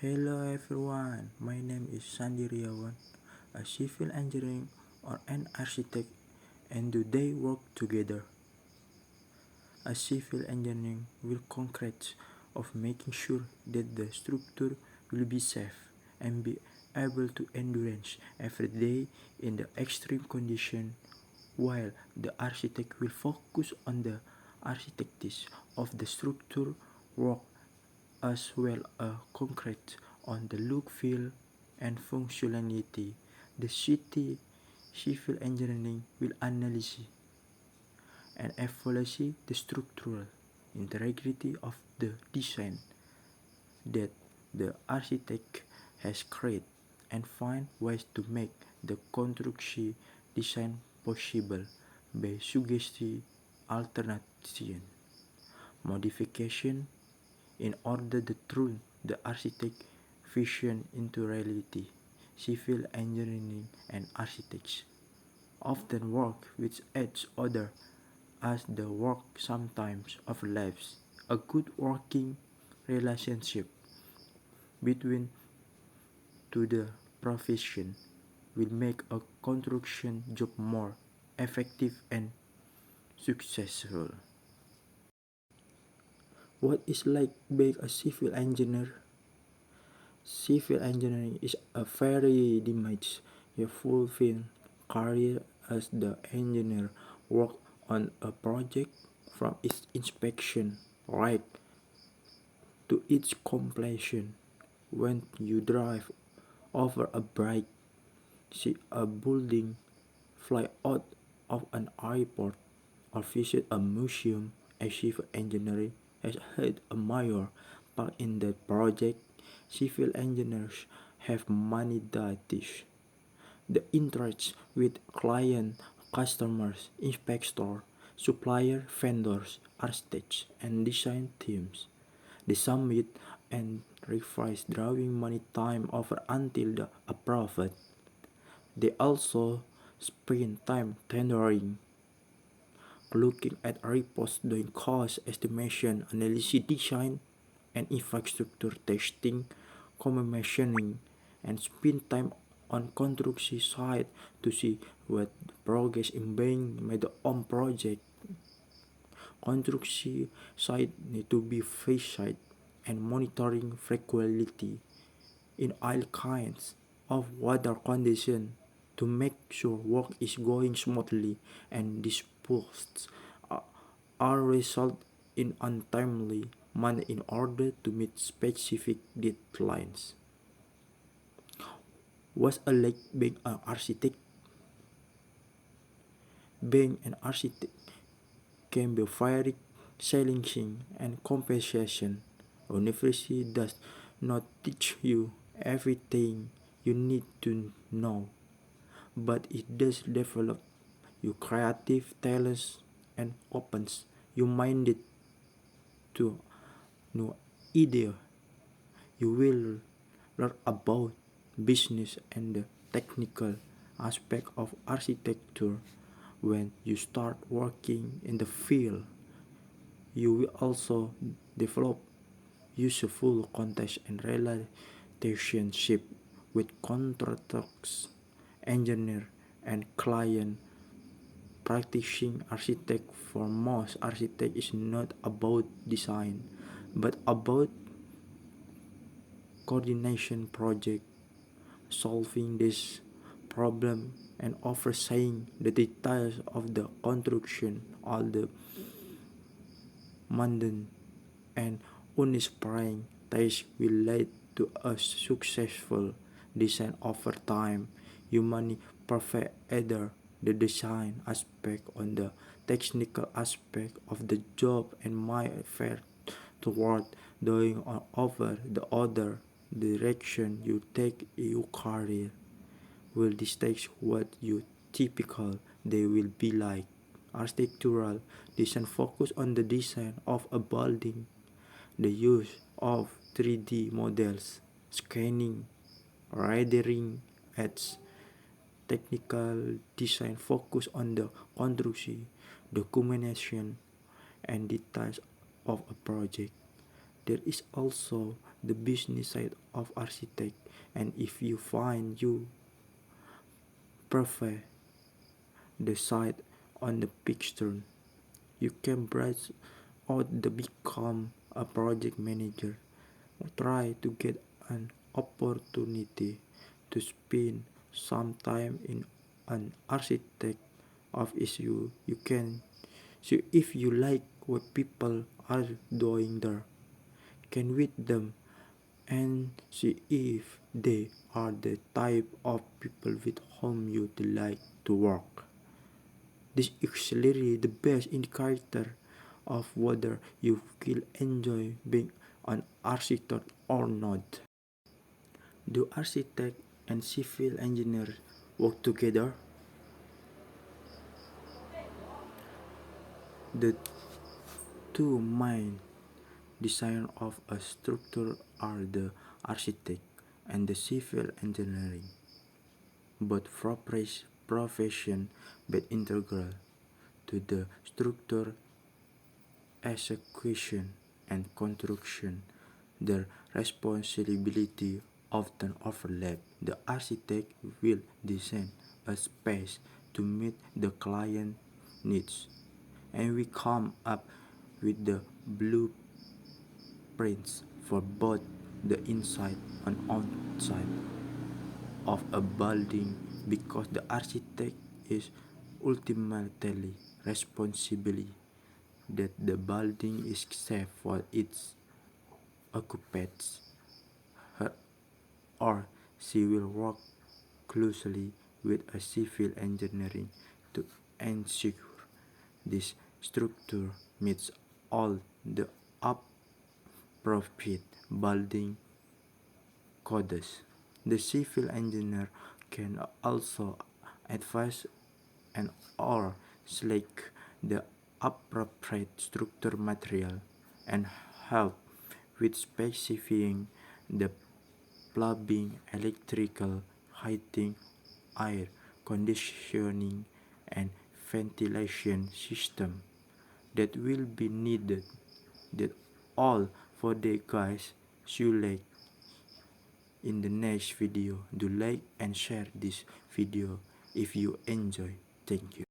Hello everyone, my name is Sandi Riawan, a civil engineer or an architect, and today work together. A civil engineer will concrete of making sure that the structure will be safe and be able to endurance every day in the extreme condition, while the architect will focus on the architecture of the structure work as well as concrete on the look, feel, and functionality. The city civil engineering will analyze and evaluate the structural integrity of the design that the architect has created and find ways to make the construction design possible by suggesting alternative modification in order to turn the architect vision into reality. Civil engineering and architects often work with each other as the work sometimes overlaps. A good working relationship between the profession will make a construction job more effective and successful. What is like being a civil engineer? Civil engineering is a very demanding yet fulfilling career as the engineer work on a project from its inspection right to its completion. When you drive over a bridge, see a building, fly out of an airport, or visit a museum, a civil engineer has had a major part in the project. Civil engineers have many duties. The interacts with client, customers, inspector, supplier, vendors, architects, and design teams. They submit and revise drawing many time over until the approved. They also spend time tendering, looking at reports, doing cost estimation, analysis, design, and infrastructure testing, commissioning, and spend time on construction site to see what progress is being made on project. Construction site need to be visited and monitoring frequently in all kinds of weather conditions to make sure work is going smoothly and disposed are result in untimely manner in order to meet specific deadlines. Was a like being an architect? Being an architect can be very challenging and compensation. University does not teach you everything you need to know, but it does develop your creative talents and opens your mind to new idea. You will learn about business and the technical aspect of architecture when you start working in the field. You will also develop useful context and relationship with contractors, engineer, and client. Practicing architect for most architect is not about design, but about coordination project, solving this problem and overseeing the details of the construction. All the mundane and uninspiring tasks will lead to a successful design over time. Humanly perfect either the design aspect or the technical aspect of the job and my effort toward doing or over the other direction you take your career. Will dictate what you typical they will be like. Architectural design focus on the design of a building, the use of 3D models, scanning, rendering, edge. Technical design focus on the construction, documentation, and details of a project. There is also the business side of architect, and if you find you prefer the side on the picture, you can branch out to become a project manager. Try to get an opportunity to spend some time in an architect office. You can see if you like what people are doing there, can with them, and see if they are the type of people with whom you would like to work. This is actually the best indicator of whether you will enjoy being an architect or not. Do architect and civil engineer work together? The two main designers of a structure are the architect and the civil engineering. Both profession but integral to the structure execution and construction. Their responsibility often overlap. The architect will design a space to meet the client needs, and we come up with the blueprints for both the inside and outside of a building, because the architect is ultimately responsible that the building is safe for its occupants. Her or she will work closely with a civil engineering to ensure this structure meets all the appropriate building codes. The civil engineer can also advise and or select the appropriate structure material and help with specifying the plumbing, electrical, heating, air conditioning, and ventilation system that will be needed. That all for the guys. See you like in the next video. Do like and share this video if you enjoy. Thank you.